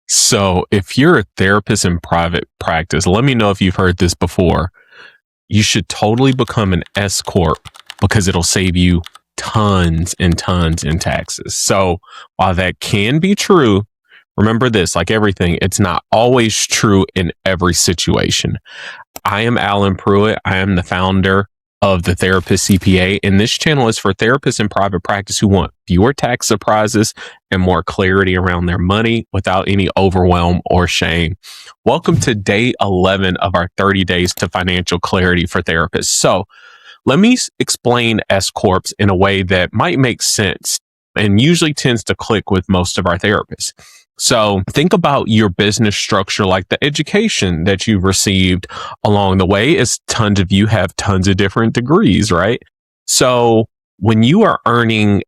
So if you're a therapist in private practice, let me know if you've heard this before. You should totally become an S-Corp because it'll save you tons and tons in taxes. So while that can be true, remember this, like everything, it's not always true in every situation. I am Alan Pruitt. I am the founder of the Therapist CPA, and this channel is for therapists in private practice who want fewer tax surprises and more clarity around their money without any overwhelm or shame. Welcome to day 11 of our 30 days to financial clarity for therapists. So let me explain S-Corps in a way that might make sense and usually tends to click with most of our therapists. So think about your business structure like the education that you've received along the way, as tons of you have tons of different degrees, right? So when you are earning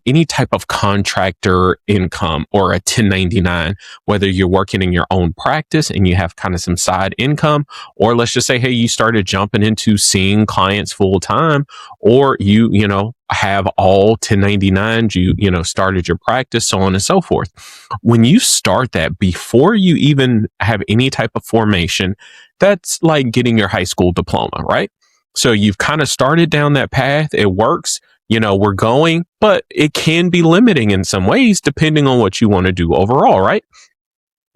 any type of contractor income or a 1099, whether you're working in your own practice and you have kind of some side income, or let's just say, hey, you started jumping into seeing clients full time, or you have all 1099s, you started your practice, so on and so forth. When you start that, before you even have any type of formation, that's like getting your high school diploma, right? So you've kind of started down that path. It works. We're going, but it can be limiting in some ways depending on what you want to do overall, right?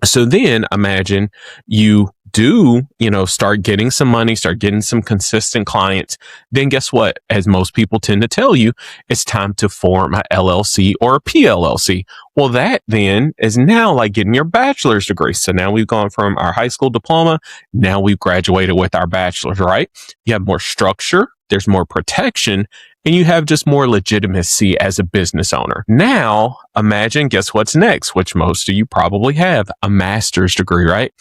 So then imagine you do, start getting some money, start getting some consistent clients. Then guess what? As most people tend to tell you, it's time to form a LLC or a PLLC. Well, that then is now like getting your bachelor's degree. So now we've gone from our high school diploma. Now we've graduated with our bachelor's, right? You have more structure. There's more protection, and you have just more legitimacy as a business owner. Now, imagine, guess what's next, which most of you probably have, a master's degree, right?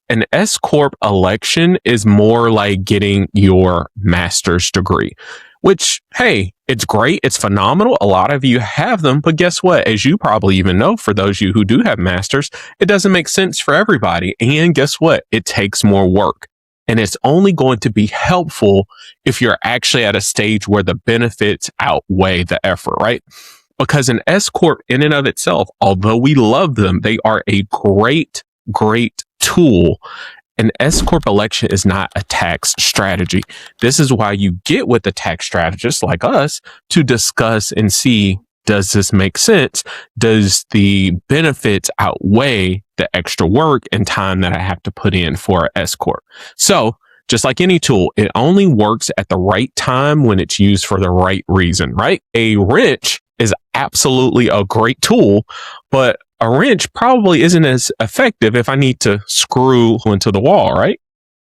An S-Corp election is more like getting your master's degree, which, hey, it's great. It's phenomenal. A lot of you have them, but guess what? As you probably even know, for those of you who do have masters, it doesn't make sense for everybody. And guess what? It takes more work. And it's only going to be helpful if you're actually at a stage where the benefits outweigh the effort, right? Because an S-Corp in and of itself, although we love them, they are a great tool. An S-Corp election is not a tax strategy. This is why you get with a tax strategist like us to discuss and see, does this make sense? Does the benefits outweigh the extra work and time that I have to put in for an S-Corp? So just like any tool, it only works at the right time when it's used for the right reason, right? A wrench is absolutely a great tool, but a wrench probably isn't as effective if I need to screw into the wall, right?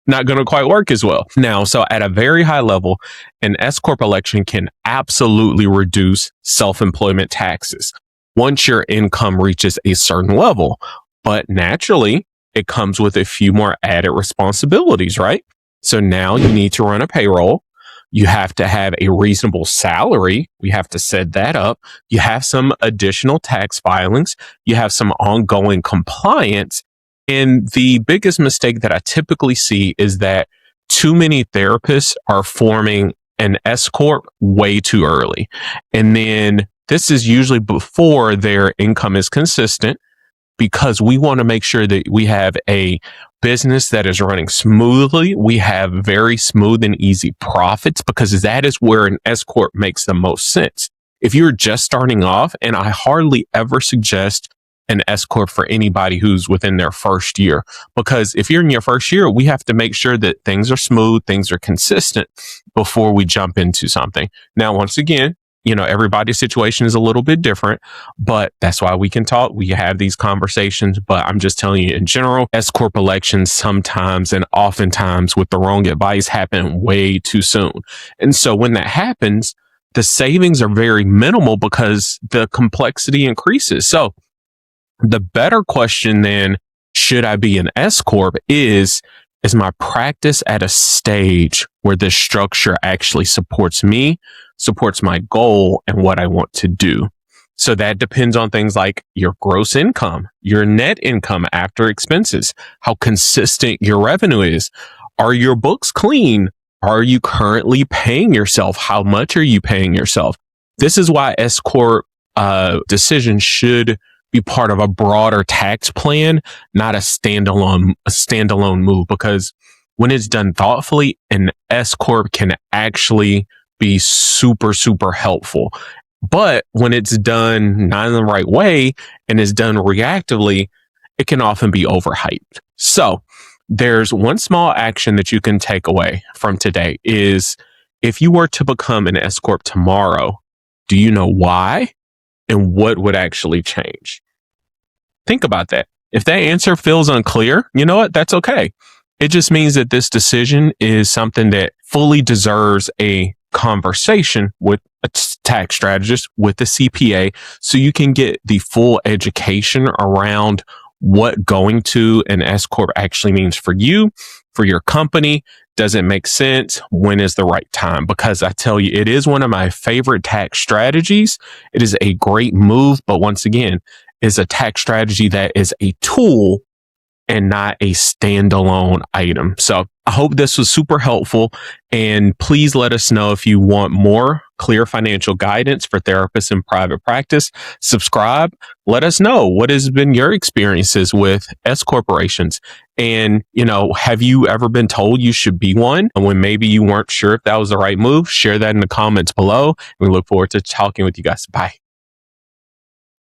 Not going to quite work as well. Now, so at a very high level, an S-Corp election can absolutely reduce self-employment taxes once your income reaches a certain level. But naturally, it comes with a few more added responsibilities, right? So now you need to run a payroll. You have to have a reasonable salary. We have to set that up. You have some additional tax filings. You have some ongoing compliance. And the biggest mistake that I typically see is that too many therapists are forming an S-Corp way too early. And then this is usually before their income is consistent, because we want to make sure that we have a business that is running smoothly. We have very smooth and easy profits, because that is where an S-Corp makes the most sense. If you're just starting off, and I hardly ever suggest an S-Corp for anybody who's within their first year, because if you're in your first year, we have to make sure that things are smooth, things are consistent before we jump into something. Now, once again, everybody's situation is a little bit different, but that's why we can talk. We have these conversations, but I'm just telling you in general, S-Corp elections sometimes and oftentimes with the wrong advice happen way too soon. And so when that happens, the savings are very minimal because the complexity increases. So the better question then, should I be an S-Corp, is my practice at a stage where this structure actually supports me, supports my goal and what I want to do? So that depends on things like your gross income, your net income after expenses, how consistent your revenue is. Are your books clean? Are you currently paying yourself? How much are you paying yourself? This is why S-Corp decisions should be part of a broader tax plan, not a standalone move. Because when it's done thoughtfully, an S Corp can actually be super, super helpful. But when it's done not in the right way and is done reactively, it can often be overhyped. So there's one small action that you can take away from today is if you were to become an S Corp tomorrow, do you know why and what would actually change? Think about that. If that answer feels unclear, you know what? That's okay. It just means that this decision is something that fully deserves a conversation with a tax strategist, with the CPA, so you can get the full education around what going to an S Corp actually means for you, for your company. Does it make sense? When is the right time? Because I tell you, it is one of my favorite tax strategies. It is a great move, but once again, is a tax strategy that is a tool and not a standalone item. So I hope this was super helpful. And please let us know if you want more clear financial guidance for therapists in private practice. Subscribe. Let us know what has been your experiences with S corporations. And, have you ever been told you should be one? And when maybe you weren't sure if that was the right move, share that in the comments below. We look forward to talking with you guys. Bye.